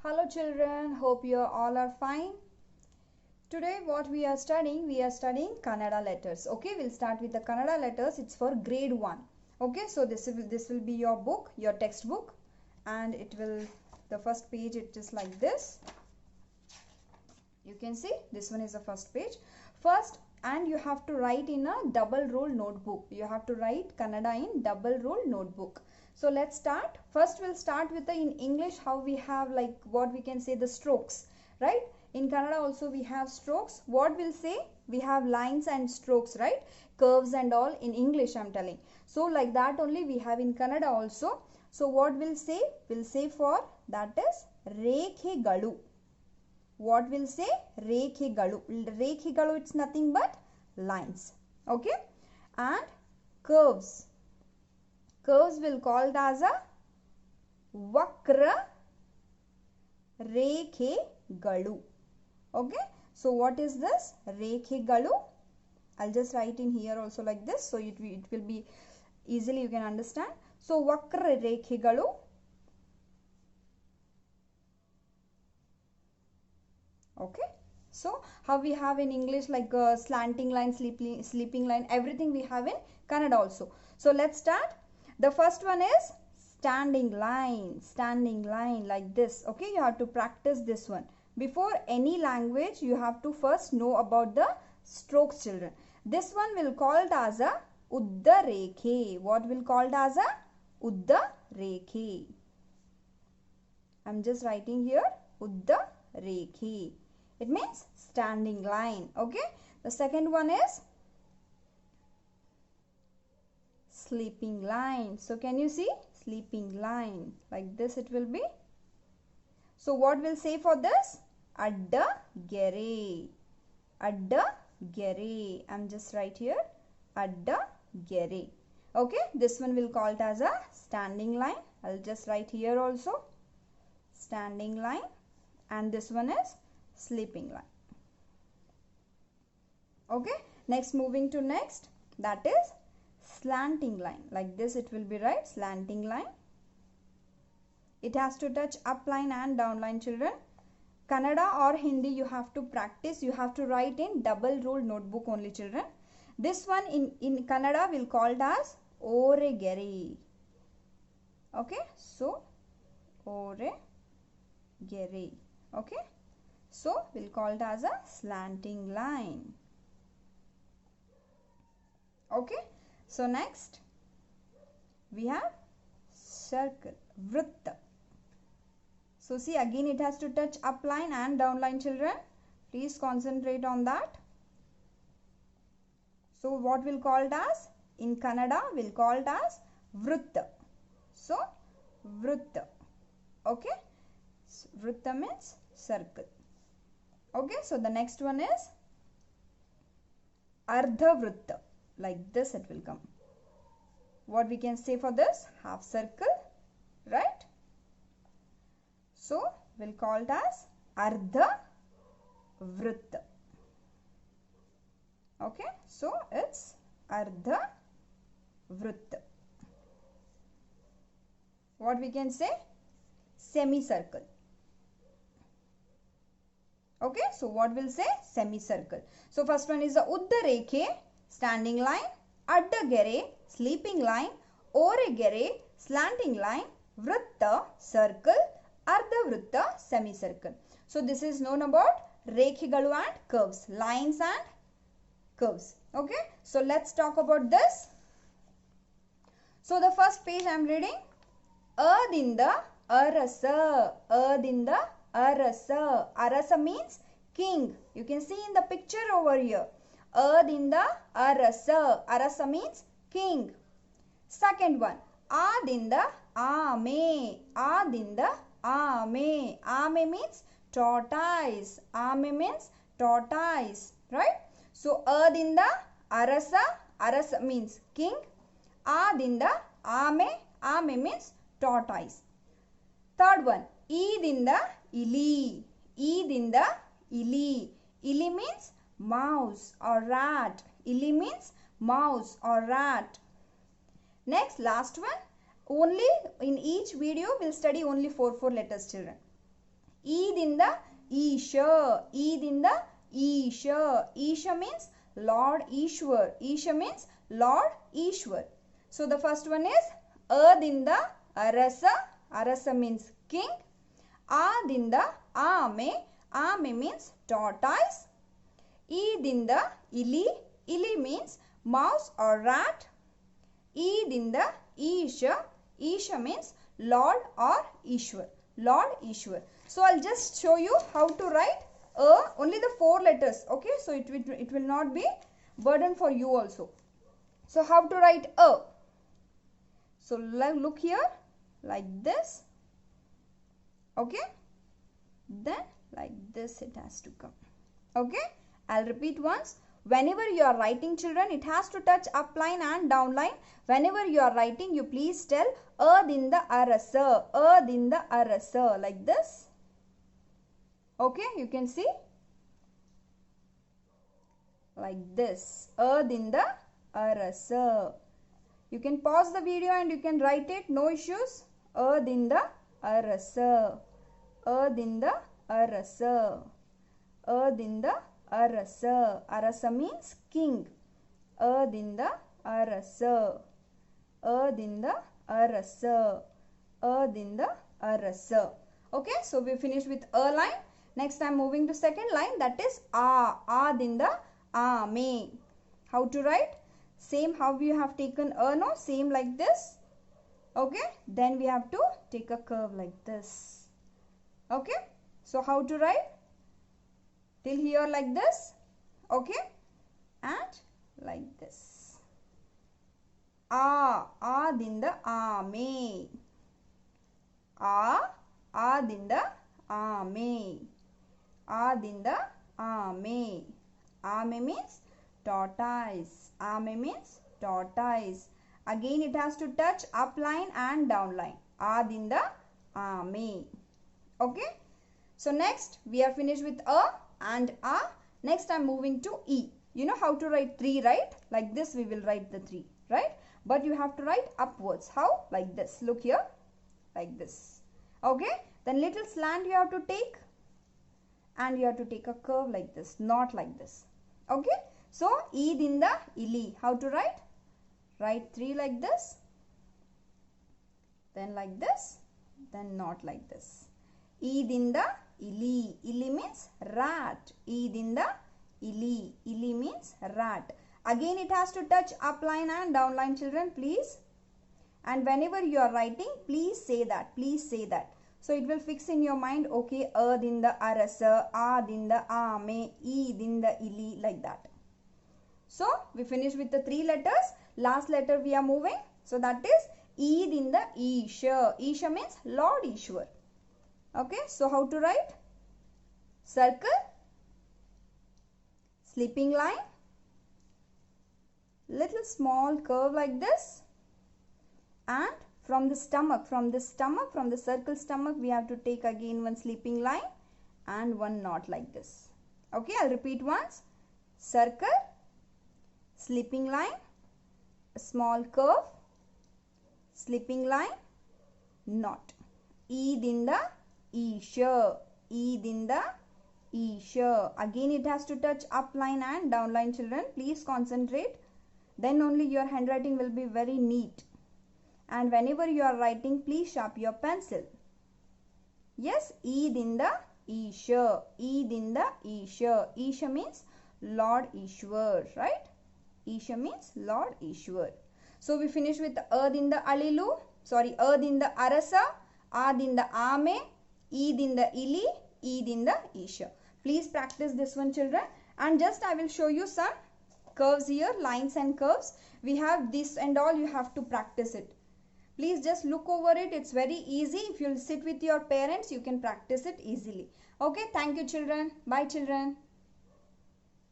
Hello children, hope you all are fine. Today what we are studying Kannada letters. Okay, we'll start with the Kannada letters. It's for grade 1. Okay, so this will be your book, your textbook, and the first page it is like this. You can see this one is the first page. First, and you have to write in a double roll notebook. You have to write Kannada in double roll notebook. So let's start. First we'll start with in English how we have like what we can say the strokes, right? In Kannada also we have strokes. What we'll say? We have lines and strokes, right? Curves and all in English I'm telling. So like that only we have in Kannada also. So what we'll say? We'll say for that is Rekhegalu. What will say? Rekhegalu. Rekhegalu, it's nothing but lines. Okay? And curves. Curves will called as a Vakra Rekhegalu. Okay? So what is this? Rekhegalu. I'll just write in here also like this. So it will be easily you can understand. So Vakra Rekhegalu. Okay, so how we have in English like slanting line, sleeping line, everything we have in Kannada also. So let's start. The first one is standing line like this. Okay, you have to practice this one. Before any language, you have to first know about the strokes, children. This one will called as a Uddha Rekhe. What will called as a Uddha Rekhe? I'm just writing here Uddha Rekhe. It means standing line. Okay. The second one is sleeping line. So can you see? Sleeping line. Like this it will be. So what we'll say for this? Adda Gere. Adda Gere. I'm just right here. Adda Gere. Okay. This one will call it as a standing line. I'll just write here also. Standing line. And this one is sleeping line. Okay, next moving to next, that is slanting line. Like this it will be, right? Slanting line. It has to touch up line and down line, children. Kannada or Hindi you have to practice. You have to write in double rule notebook only, children. This one in Kannada will called as Oregere. Okay, so Oregere. Okay. So, we'll call it as a slanting line. Okay. So, next we have circle, vritta. So, see again it has to touch up line and down line, children. Please concentrate on that. So, what we'll call it as? In Kannada, we'll call it as vritta. So, vritta. Okay. So, vritta means circle. Okay, so the next one is Ardha Vritta. Like this it will come. What we can say for this? Half circle, right? So, we'll call it as Ardha Vritta. Okay, so it's Ardha Vritta. What we can say? Semicircle. Okay, so what will say? Semicircle. So first one is the Uddha Rekhe, standing line, Adda Gere, sleeping line, Oregere, slanting line, Vritta, circle, Ardha Vritta, semicircle. So this is known about Rekhegalu and curves, lines and curves. Okay, so let's talk about this. So the first page I am reading. Adinda Arasa, Adinda Arasa. Arasa means king. You can see in the picture over here. Adinda Arasa. Arasa means king. Second one. Adinda Ame. Adinda Ame. Ame means tortoise. Ame means tortoise. Right? So Adinda Arasa. Arasa means king. Adinda Ame. Ame means tortoise. Third one. Idinda Ili. Idinda Ili. Ili means mouse or rat. Ili means mouse or rat. Next, last one. Only in each video we'll study only 4 letters, children. Idinda Isha. Idinda Isha. Isha means Lord Ishwar. Isha means Lord Ishwar. So the first one is Adinda Arasa. Arasa means king. Adinda Ame. Ame means tortoise. Idinda Ili. Ili means mouse or rat. Idinda Isha. Isha means Lord or Ishwar. Lord Ishwar. So I'll just show you how to write only the 4 letters. Okay, so it will not be burden for you also. So how to write a? So look here like this. Okay, then like this it has to come. Okay, I'll repeat once. Whenever you are writing, children, it has to touch up line and down line. Whenever you are writing, you please tell Adinda Arasa. Adinda Arasa, like this. Okay, you can see like this. Adinda Arasa. You can pause the video and you can write it, no issues. Adinda Arasa. Adinda Arasa. Adinda Arasa. Arasa means king. Adinda Arasa. Adinda Arasa. Adinda Arasa. Okay, so we finished with a line. Next I am moving to second line, that is A. Adinda Ame. How to write? Same how we have taken a, no? Same like this. Okay, then we have to take a curve like this. Okay, so how to write? Till here like this. Okay, and like this. Adinda Ame. Adinda Ame. Adinda Ame. Ame means tortoise. Ame means tortoise. Again it has to touch up line and down line. Adinda Ame. Okay. So next we are finished with a and a. Next I am moving to E. You know how to write 3, right? Like this we will write the 3, right? But you have to write upwards. How? Like this. Look here. Like this. Okay. Then little slant you have to take. And you have to take a curve like this. Not like this. Okay. So, Idinda Ili. How to write? Write 3 like this. Then like this. Then not like this. Idinda Ili. Ili means rat. Idinda Ili. Ili means rat. Again it has to touch up line and down line, children, please. And whenever you are writing, please say that. Please say that. So it will fix in your mind, okay, Adinda Arasa, Adinda Ame, Idinda Ili, like that. So we finish with the 3 letters. Last letter we are moving. So that is Idinda Isha. Isha means Lord Ishwar. Okay, so how to write? Circle, sleeping line, little small curve like this, and from the stomach, from the circle stomach, we have to take again one sleeping line and one knot like this. Okay, I'll repeat once. Circle, sleeping line, a small curve, sleeping line, knot. Idinda Isha. Idinda Isha. Again it has to touch up line and down line, children. Please concentrate. Then only your handwriting will be very neat. And whenever you are writing, please sharpen your pencil. Yes, Idinda Isha. Idinda Isha. Isha means Lord Ishwar, right? Isha means Lord Ishwar. So we finish with Adinda Alilu. Sorry, Adinda Arasa, Adinda Ame, Idinda Ili, Idinda Isha. Please practice this one, children. And just I will show you some curves here, lines and curves. We have this and all, you have to practice it. Please just look over it. It's very easy. If you'll sit with your parents, you can practice it easily. Okay, thank you, children. Bye, children.